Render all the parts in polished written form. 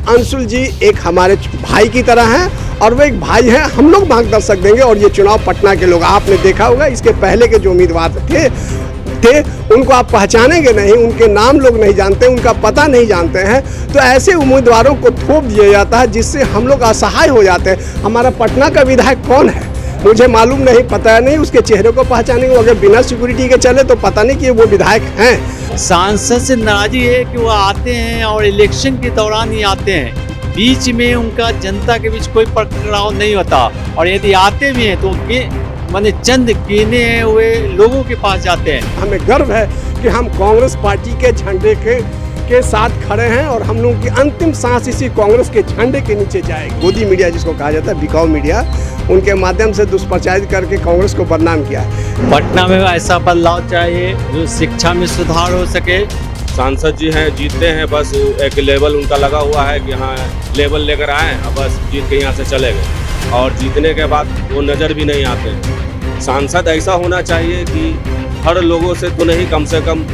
अंशुल जी एक हमारे भाई की तरह हैं और वो एक भाई हैं, हम लोग मार्गदर्शक देंगे। और ये चुनाव पटना के लोग, आपने देखा होगा इसके पहले के जो उम्मीदवार थे उनको आप पहचानेंगे नहीं, उनके नाम लोग नहीं जानते, उनका पता नहीं जानते हैं। तो ऐसे उम्मीदवारों को थोप दिया जाता है जिससे हम लोग असहाय हो जाते हैं। हमारा पटना का विधायक कौन है मुझे मालूम नहीं, पता नहीं, उसके चेहरे को पहचानेंगे, अगर बिना सिक्योरिटी के चले तो पता नहीं कि वो विधायक हैं। सांसद से नाराजी है कि वो आते हैं और इलेक्शन के दौरान ही आते हैं, बीच में उनका जनता के बीच कोई पकड़ाव नहीं होता। और यदि आते भी हैं तो माने चंद गिने हुए लोगों के पास जाते हैं। हमें गर्व है कि हम कांग्रेस पार्टी के झंडे के साथ खड़े हैं और हम लोगों की अंतिम सांस इसी कांग्रेस के झंडे के नीचे जाएगी। गोदी मीडिया जिसको कहा जाता है, बिकाऊ मीडिया, उनके माध्यम से दुष्प्रचारित करके कांग्रेस को बदनाम किया है। पटना में ऐसा बदलाव चाहिए जो शिक्षा में सुधार हो सके। सांसद जी हैं, जीतते हैं, बस एक लेवल उनका लगा हुआ है कि हाँ लेवल लेकर आए और बस जीत के यहाँ से चले गए, और जीतने के बाद वो नज़र भी नहीं आते। सांसद ऐसा होना चाहिए कि हर लोगों से तो नहीं, कम से कम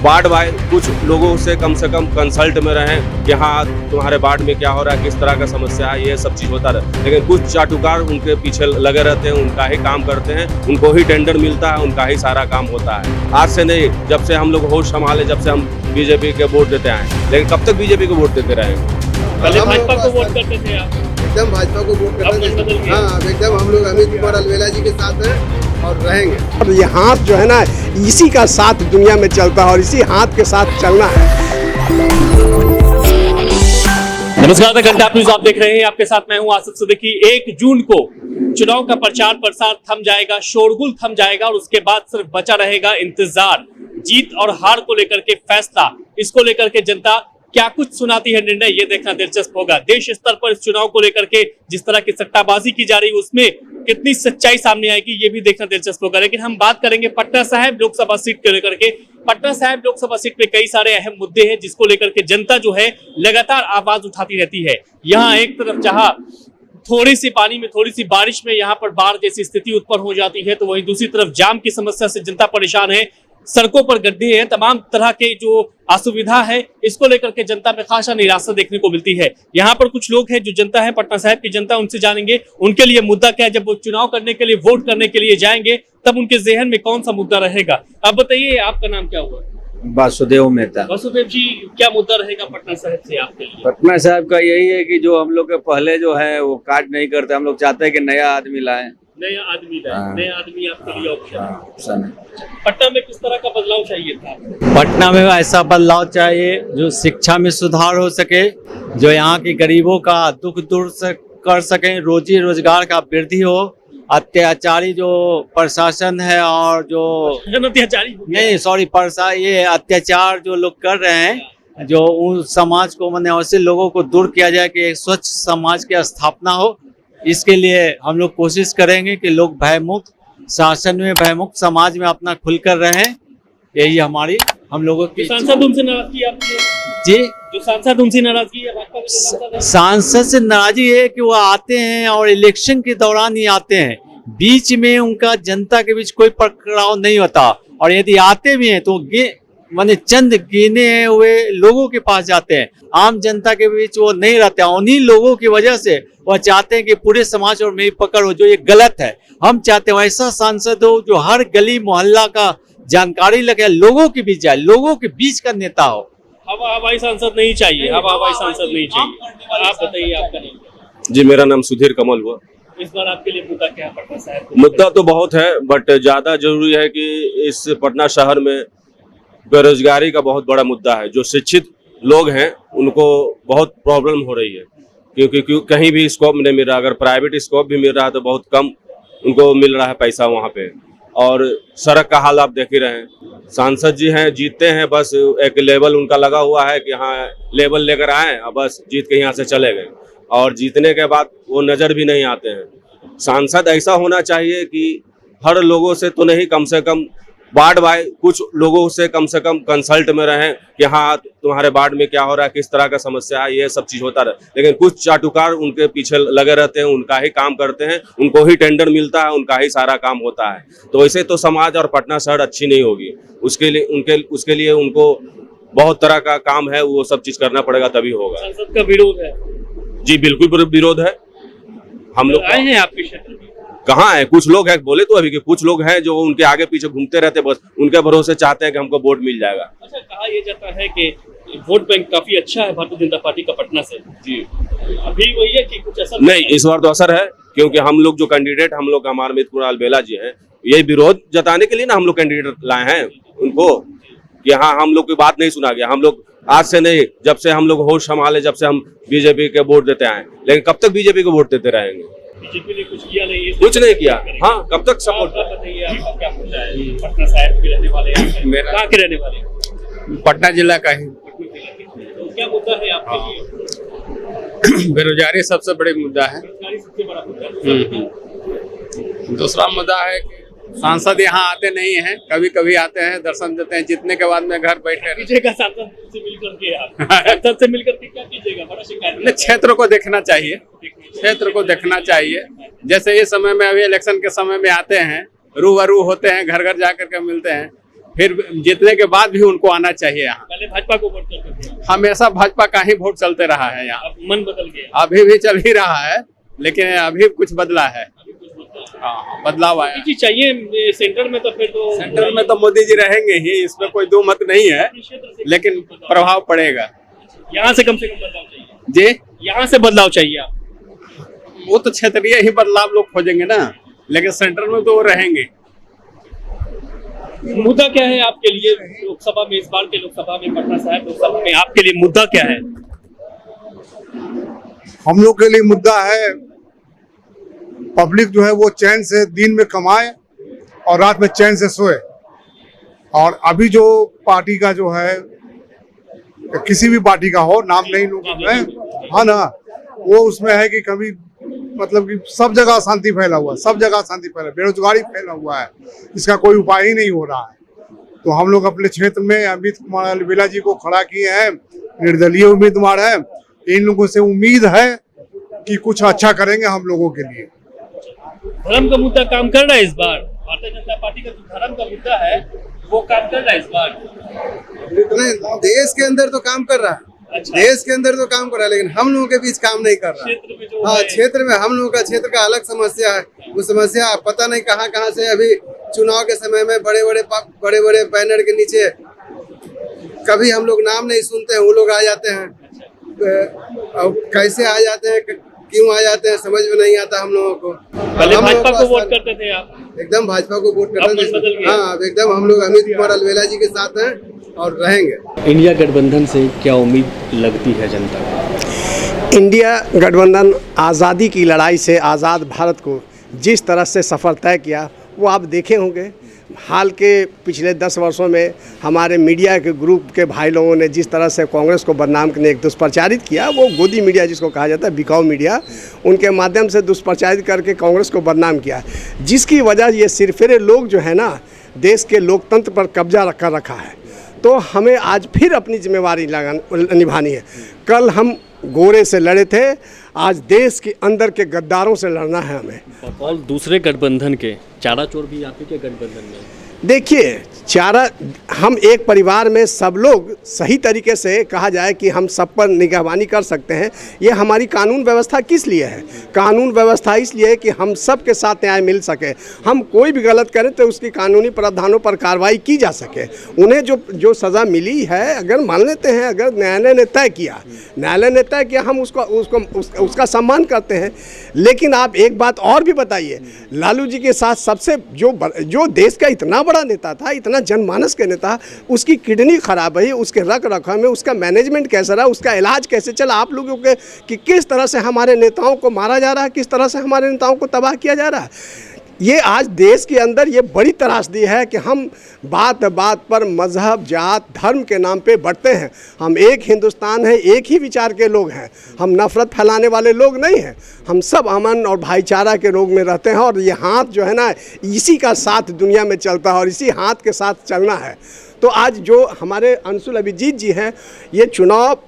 वार्ड बाय कुछ लोगों से कम कंसल्ट में रहें कि हाँ तुम्हारे वार्ड में क्या हो रहा है, किस तरह का समस्या है, ये सब चीज़ होता रहे। लेकिन कुछ चाटुकार उनके पीछे लगे रहते हैं, उनका ही काम करते हैं, उनको ही टेंडर मिलता है, उनका ही सारा काम होता है। आज से नहीं, जब से हम लोग होश संभाले, जब से हम बीजेपी के वोट देते आए, लेकिन कब तक बीजेपी को वोट देते रहेंगे? पहले भाजपा को वोट करते थे आप? एकदम भाजपा को वोट करते थे। हाँ, एकदम हम लोग अमित कुमार अलवेला जी के साथ हैं और रहेंगे। और ये हाथ जो है ना, इसी का साथ दुनिया में चलता है और इसी हाथ के साथ चलना है। नमस्कार, द घंटा न्यूज़ आप देख रहे हैं, आपके साथ मैं हूं आसिफ सिद्दीकी। 1 जून को चुनाव का प्रचार प्रसार थम जाएगा, शोरगुल थम जाएगा और उसके बाद सिर्फ बचा रहेगा इंतजार। जीत और हार को लेकर के फैसला, इसको लेकर के जनता क्या कुछ सुनाती है निर्णय, ये देखना दिलचस्प होगा। देश स्तर पर इस चुनाव को लेकर के जिस तरह की सट्टाबाजी की जा रही है उसमें कितनी सच्चाई सामने आएगी, ये भी देखना दिलचस्प होगा। लेकिन हम बात करेंगे पटना साहिब लोकसभा सीट को लेकर के। पटना साहिब लोकसभा सीट पे कई सारे अहम मुद्दे हैं जिसको लेकर के जनता जो है लगातार आवाज उठाती रहती है। यहाँ एक तरफ जहाँ थोड़ी सी पानी में, थोड़ी सी बारिश में यहाँ पर बाढ़ जैसी स्थिति उत्पन्न हो जाती है, तो वहीं दूसरी तरफ जाम की समस्या से जनता परेशान है, सड़कों पर गड्ढे हैं, तमाम तरह के जो असुविधा है, इसको लेकर के जनता में खासा निराशा देखने को मिलती है। यहाँ पर कुछ लोग हैं जो जनता है, पटना साहिब की जनता, उनसे जानेंगे उनके लिए मुद्दा क्या है। जब वो चुनाव करने के लिए, वोट करने के लिए जाएंगे तब उनके जहन में कौन सा मुद्दा रहेगा। अब बताइए, आपका नाम क्या हुआ? वासुदेव मेहता। वासुदेव जी, क्या मुद्दा रहेगा पटना साहिब से आपके लिए? पटना साहिब का यही है कि जो हम लोग के पहले जो है वो कार्ड नहीं करते, हम लोग चाहते हैं कि नया आदमी लाएं। नया आदमी लाए, नया आदमी आपके लिए ऑप्शन है। पटना में किस तरह का बदलाव चाहिए था? पटना में ऐसा बदलाव चाहिए जो शिक्षा में सुधार हो सके, जो यहाँ के गरीबों का दुख दूर कर सके, रोजी रोजगार का वृद्धि हो। अत्याचारी जो प्रशासन है और जो अत्याचारी नहीं सॉरी ये अत्याचार जो लोग कर रहे हैं, जो उन समाज को मैंने ऐसे लोगों को दूर किया जाए कि एक स्वच्छ समाज की स्थापना हो। इसके लिए हम लोग कोशिश करेंगे कि लोग भयमुक्त शासन में, भयमुक्त समाज में अपना खुलकर रहें। यही हमारी हम लोगों की। सांसद उनसे नाराजगी आपकी है जी? जो सांसद उनसे नाराजगी है, भाजपा के सांसद है? सांसद से नाराजगी है कि वो आते हैं और इलेक्शन के दौरान ही आते हैं, बीच में उनका जनता के बीच कोई पकड़ाव नहीं होता। और यदि आते भी हैं तो माने चंद गिने हुए लोगों के पास जाते हैं, आम जनता के बीच वो नहीं रहते। उन्हीं लोगों की वजह से वह चाहते हैं कि पूरे समाज और मेरी पकड़ हो, जो ये गलत है। हम चाहते हैं ऐसा सांसद हो जो हर गली मोहल्ला का जानकारी लगे, लोगों के बीच जाए, लोगों के बीच का नेता हो। हवाई सांसद नहीं चाहिए, हवाई सांसद नहीं चाहिए। आप बताइए, आपका नाम? जी, मेरा नाम सुधीर कमल हुआ। इस बार आपके लिए मुद्दा क्या है पटना साहिब? मुद्दा तो बहुत है, बट ज्यादा जरूरी है कि इस पटना शहर में बेरोजगारी का बहुत बड़ा मुद्दा है। जो शिक्षित लोग हैं उनको बहुत प्रॉब्लम हो रही है, क्योंकि कहीं भी स्कोप नहीं मिल रहा। अगर प्राइवेट स्कोप भी मिल रहा है तो बहुत कम उनको मिल रहा है पैसा वहाँ पे। और सड़क का हाल आप देख ही रहे हैं। सांसद जी हैं, जीतते हैं, बस एक लेवल उनका लगा हुआ है कि हाँ लेवल लेकर आए और बस जीत के यहाँ से चले गए, और जीतने के बाद वो नज़र भी नहीं आते हैं। सांसद ऐसा होना चाहिए कि हर लोगों से तो नहीं, कम से कम वार्ड बाय कुछ लोगों से कम कंसल्ट में रहें कि हाँ तुम्हारे वार्ड में क्या हो रहा है, किस तरह का समस्या है, ये सब चीज़ होता रहे। लेकिन कुछ चाटुकार उनके पीछे लगे रहते हैं, उनका ही काम करते हैं, उनको ही टेंडर मिलता है, उनका ही सारा काम होता है। तो वैसे तो समाज और पटना शहर अच्छी नहीं होगी। उसके लिए उनको बहुत तरह का काम है, वो सब चीज करना पड़ेगा तभी होगा। संसद का विरोध है, जी बिल्कुल विरोध है। हम लोग आए हैं आपके क्षेत्र में? कहाँ है, कुछ लोग हैं, बोले तो अभी के कुछ लोग हैं जो उनके आगे पीछे घूमते रहते, बस उनके भरोसे चाहते हैं कि हमको वोट मिल जाएगा। अच्छा, कहा यह जाता है कि वोट बैंक काफी अच्छा है भारतीय जनता पार्टी का पटना से, जी अभी वही है कि कुछ असर नहीं, इस बार तो असर है, क्योंकि हम लोग जो कैंडिडेट, हम लोग हमारे अमित कुमार अलवेला जी हैं, यही विरोध जताने के लिए ना हम लोग कैंडिडेट लाए हैं उनको, कि हाँ हम लोग की बात नहीं सुना गया। हम लोग आज से नहीं, जब से हम लोग होश संभाले, जब से हम बीजेपी के वोट देते आए, लेकिन कब तक बीजेपी को वोट देते रहेंगे? बीजेपी ने कुछ किया नहीं, कुछ नहीं किया। हाँ, कब तक सपोर्ट? बताइए आपका क्या मुद्दा है? पटना साहिब के रहने वाले हैं, मेरा- कहाँ के रहने वाले हैं? पटना जिला का ही तो क्या मुद्दा है आपके लिए? बेरोजगारी सबसे बड़ी मुद्दा है। बेरोजगारी सबसे बड़ा मुद्दा है। दूसरा मुद्दा है कि सांसद यहाँ आते नहीं हैं, कभी कभी आते हैं, दर्शन देते हैं, जीतने के बाद में घर बैठे रहते कीजिएगा सांसद से मिलकर के, आप सांसद से मिलकर के क्या कीजिएगा? बड़ा शिकायत हैं। क्षेत्र को देखना चाहिए, क्षेत्र को देखना चाहिए। जैसे इस समय में, अभी इलेक्शन के समय में आते हैं, रूबरू होते हैं, घर घर जाकर के मिलते हैं, फिर जीतने के बाद भी उनको आना चाहिए यहाँ। पहले भाजपा को वोट करते थे, हमेशा भाजपा का ही वोट चलते रहा है यहाँ, अब मन बदल गया, अभी भी चल ही रहा है, लेकिन अभी कुछ बदला है। अभी कुछ बदला है। हाँ, बदलाव आया। जी चाहिए सेंटर में, तो फिर तो सेंटर में तो मोदी जी रहेंगे ही, इसमें कोई दो मत नहीं है, क्षेत्र से लेकिन प्रभाव पड़ेगा। यहाँ से कम बदलाव चाहिए, जी, यहाँ से बदलाव चाहिए आप। वो तो क्षेत्रीय ही बदलाव लोग खोजेंगे ना, लेकिन सेंटर में तो वो रहेंगे। मुद्दा क्या है आपके लिए लोकसभा में, इस बार के लोकसभा में, पटना साहिब लोकसभा में आपके लिए मुद्दा क्या है? हम लोग के लिए मुद्दा है, पब्लिक जो है वो चैन से दिन में कमाए और रात में चैन से सोए। और अभी जो पार्टी का जो है, किसी भी पार्टी का हो, नाम नहीं लूंगा मैं, हाँ ना, वो उसमें है कि कभी मतलब कि सब जगह अशांति फैला हुआ है, सब जगह अशांति फैला, बेरोजगारी फैला हुआ है, इसका कोई उपाय ही नहीं हो रहा है। तो हम लोग अपने क्षेत्र में अमित कुमार अलवेला जी को खड़ा किए हैं, निर्दलीय उम्मीदवार है, इन लोगों से उम्मीद है कि कुछ अच्छा करेंगे हम लोगों के लिए। धर्म का मुद्दा काम कर रहा है इस बार, भारतीय जनता पार्टी का जो धर्म का मुद्दा है वो काम कर रहा है इस बार। नहीं, देश के अंदर तो काम कर रहा है, अच्छा। देश के अंदर तो काम कर रहा है, लेकिन हम लोगों के बीच काम नहीं कर रहा है। क्षेत्र में जो हाँ, है, क्षेत्र में हम लोगों का, क्षेत्र का अलग समस्या है। वो समस्या पता नहीं कहाँ कहाँ से, अभी चुनाव के समय में बड़े बड़े बैनर के नीचे कभी हम लोग नाम नहीं सुनते हैं, वो लोग आ जाते हैं। अब कैसे आ जाते हैं, क्यों आ जाते हैं, समझ में नहीं आता हम लोगों को। पहले हम भाजपा लोगों को को वोट करते थे आप, एकदम भाजपा को वोट अब मन बदल करते गया। हाँ, अब एकदम हम लोग अमित कुमार अलवेला जी के साथ हैं और रहेंगे। इंडिया गठबंधन से क्या उम्मीद लगती है जनता को? इंडिया गठबंधन आज़ादी की लड़ाई से आज़ाद भारत को जिस तरह से सफ़र तय किया, वो आप देखे होंगे। हाल के पिछले 10 वर्षों में हमारे मीडिया के ग्रुप के भाई लोगों ने जिस तरह से कांग्रेस को बदनाम करने, एक दुष्प्रचारित किया, वो गोदी मीडिया जिसको कहा जाता है, बिकाऊ मीडिया, उनके माध्यम से दुष्प्रचारित करके कांग्रेस को बदनाम किया, जिसकी वजह ये सिरफिरे लोग जो है ना, देश के लोकतंत्र पर कब्जा कर रखा है। तो हमें आज फिर अपनी जिम्मेवारी निभानी है। कल हम गोरे से लड़े थे, आज देश के अंदर के गद्दारों से लड़ना है हमें। और दूसरे गठबंधन के चारा चोर भी आपके क्या गठबंधन में? देखिए, हम एक परिवार में सब लोग सही तरीके से कहा जाए कि हम सब पर निगरानी कर सकते हैं। ये हमारी कानून व्यवस्था किस लिए है? कानून व्यवस्था इसलिए है कि हम सब के साथ न्याय मिल सके। हम कोई भी गलत करें तो उसकी कानूनी प्रावधानों पर कार्रवाई की जा सके। उन्हें जो सज़ा मिली है, अगर मान लेते हैं, अगर न्यायालय ने तय किया, हम उसका सम्मान करते हैं। लेकिन आप एक बात और भी बताइए, लालू जी के साथ सबसे जो देश का इतना बड़ा नेता था, इतना जनमानस के नेता, उसकी किडनी खराब है, उसके रख रखाव में उसका मैनेजमेंट कैसा रहा, उसका इलाज कैसे चला, आप लोगों के कि किस तरह से हमारे नेताओं को मारा जा रहा है, किस तरह से हमारे नेताओं को तबाह किया जा रहा है। ये आज देश के अंदर ये बड़ी त्रासदी है कि हम बात बात पर मजहब, जात, धर्म के नाम पे बढ़ते हैं। हम एक हिंदुस्तान है, एक ही विचार के लोग हैं, हम नफरत फैलाने वाले लोग नहीं हैं। हम सब अमन और भाईचारा के रोग में रहते हैं और ये हाथ जो है ना, इसी का साथ दुनिया में चलता है और इसी हाथ के साथ चलना है। तो आज जो हमारे अंशुल अभिजीत जी हैं, ये चुनाव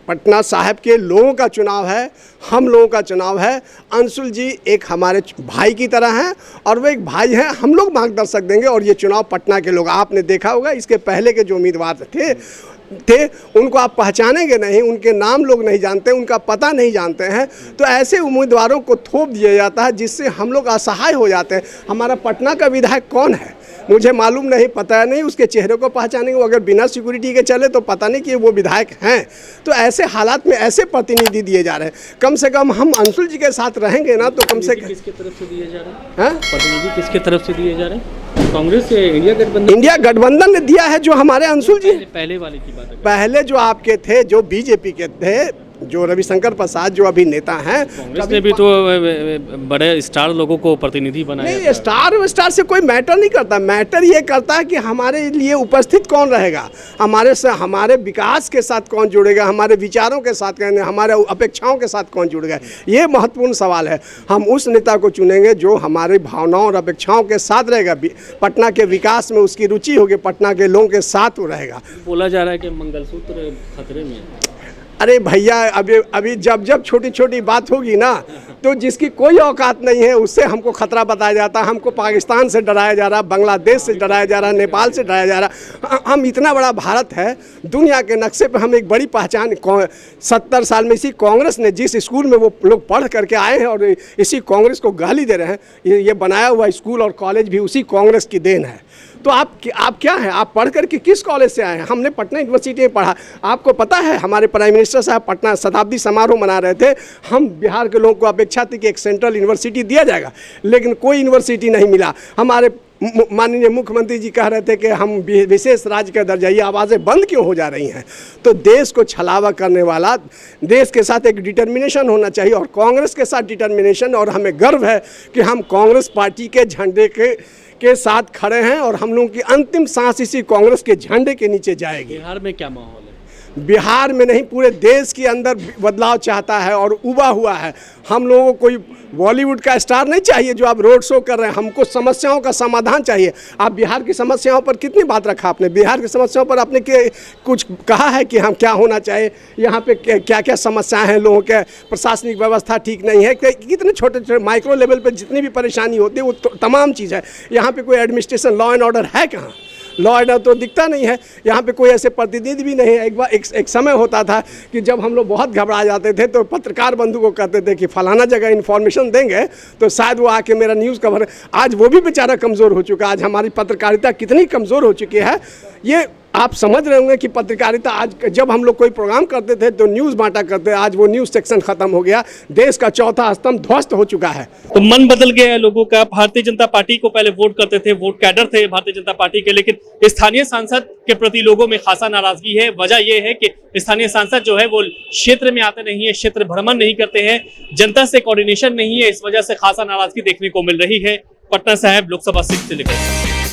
पटना साहिब के लोगों का चुनाव है, हम लोगों का चुनाव है। अंशुल जी एक हमारे भाई की तरह हैं और वो एक भाई हैं, हम लोग मार्गदर्शक देंगे। और ये चुनाव पटना के लोग, आपने देखा होगा इसके पहले के जो उम्मीदवार थे, थे उनको आप पहचानेंगे नहीं, उनके नाम लोग नहीं जानते, उनका पता नहीं जानते हैं, तो ऐसे उम्मीदवारों को थोप दिया जाता है जिससे हम लोग असहाय हो जाते हैं। हमारा पटना का विधायक कौन है मुझे मालूम नहीं, पता नहीं, उसके चेहरे को पहचानेंगे, अगर बिना सिक्योरिटी के चले तो पता नहीं कि वो विधायक हैं। तो ऐसे हालात में ऐसे प्रतिनिधि दिए जा रहे हैं। कम से कम हम अंशुल जी के साथ रहेंगे ना तो कम से कम किसके तरफ से दिए जा रहे हैं? हाँ? प्रतिनिधि किसके तरफ से दिए जा रहे हैं? कांग्रेस से इंडिया गठबंधन? इंडिया गठबंधन ने दिया है, जो हमारे अंशुल जी पहले वाले की बात है। पहले जो आपके थे, जो बीजेपी के थे, जो रविशंकर प्रसाद जो अभी नेता हैं, कांग्रेस ने भी तो बड़े स्टार लोगों को प्रतिनिधि बनाया नहीं, स्टार से कोई मैटर नहीं करता। मैटर ये करता है कि हमारे लिए उपस्थित कौन रहेगा, हमारे विकास के साथ कौन जुड़ेगा, हमारे विचारों के साथ, हमारे अपेक्षाओं के साथ कौन जुड़ेगा, ये महत्वपूर्ण सवाल है। हम उस नेता को चुनेंगे जो हमारी भावनाओं और अपेक्षाओं के साथ रहेगा, पटना के विकास में उसकी रुचि होगी, पटना के लोगों के साथ वो रहेगा। बोला जा रहा है कि मंगलसूत्र खतरे में है। अरे भैया, अभी जब छोटी छोटी बात होगी ना तो जिसकी कोई औकात नहीं है उससे हमको खतरा बताया जाता है। हमको पाकिस्तान से डराया जा रहा, बांग्लादेश से डराया जा रहा, नेपाल से डराया जा रहा। हम इतना बड़ा भारत है, दुनिया के नक्शे पे हम एक बड़ी पहचान, 70 साल में इसी कांग्रेस ने जिस स्कूल में वो लोग पढ़ करके आए हैं और इसी कांग्रेस को गाली दे रहे हैं, ये बनाया हुआ स्कूल और कॉलेज भी उसी कांग्रेस की देन है। तो आप क्या हैं, आप पढ़ करके किस कॉलेज से आए हैं? हमने पटना यूनिवर्सिटी में पढ़ा। आपको पता है हमारे प्राइम मिनिस्टर साहब पटना शताब्दी समारोह मना रहे थे, हम बिहार के लोगों को अपेक्षा थी कि एक सेंट्रल यूनिवर्सिटी दिया जाएगा, लेकिन कोई यूनिवर्सिटी नहीं मिला। हमारे माननीय मुख्यमंत्री जी कह रहे थे कि हम विशेष राज्य का दर्जा, ये आवाज़ें बंद क्यों हो जा रही हैं? तो देश को छलावा करने वाला, देश के साथ एक डिटर्मिनेशन होना चाहिए और कांग्रेस के साथ डिटर्मिनेशन, और हमें गर्व है कि हम कांग्रेस पार्टी के झंडे के साथ खड़े हैं और हम लोगों की अंतिम सांस इसी कांग्रेस के झंडे के नीचे जाएगी। बिहार में क्या माहौल है? बिहार में नहीं, पूरे देश के अंदर बदलाव चाहता है और उबा हुआ है। हम लोगों को कोई बॉलीवुड का स्टार नहीं चाहिए जो आप रोड शो कर रहे हैं, हमको समस्याओं का समाधान चाहिए। आप बिहार की समस्याओं पर कितनी बात रखा आपने? बिहार की समस्याओं पर आपने कुछ कहा है कि हम क्या होना चाहिए, यहाँ पे क्या क्या समस्याएं हैं लोगों के? प्रशासनिक व्यवस्था ठीक नहीं है, कितने छोटे छोटे माइक्रो लेवल पर जितनी भी परेशानी होती है वो तमाम चीज़ है। यहाँ पे कोई एडमिनिस्ट्रेशन, लॉ एंड ऑर्डर है कहाँ? लॉ एंड ऑर्डर तो दिखता नहीं है। यहाँ पे कोई ऐसे प्रतिनिधि भी नहीं है। एक समय होता था कि जब हम लोग बहुत घबरा जाते थे तो पत्रकार बंधु को कहते थे कि फलाना जगह इन्फॉर्मेशन देंगे तो शायद वो आके मेरा न्यूज़ कवर। आज वो भी बेचारा कमज़ोर हो चुका है। आज हमारी पत्रकारिता कितनी कमज़ोर हो चुकी है, ये आप समझ रहे होंगे कि पत्रकारिता, आज जब हम लोग कोई प्रोग्राम करते थे तो न्यूज़ बांटा करते, आज वो न्यूज़ सेक्शन खत्म हो गया। देश का चौथा स्तंभ ध्वस्त हो चुका है। तो मन बदल गया है लोगों का। भारतीय जनता पार्टी को पहले वोट करते थे, वोट कैडर थे भारतीय जनता पार्टी के, लेकिन स्थानीय सांसद के प्रति लोगों में खासा नाराजगी है। वजह यह है कि स्थानीय सांसद जो है वो क्षेत्र में आते नहीं है, क्षेत्र भ्रमण नहीं करते हैं, जनता से कोऑर्डिनेशन नहीं है। इस वजह से खासा नाराजगी देखने को मिल रही है। पटना साहिब लोकसभा सीट से लेकर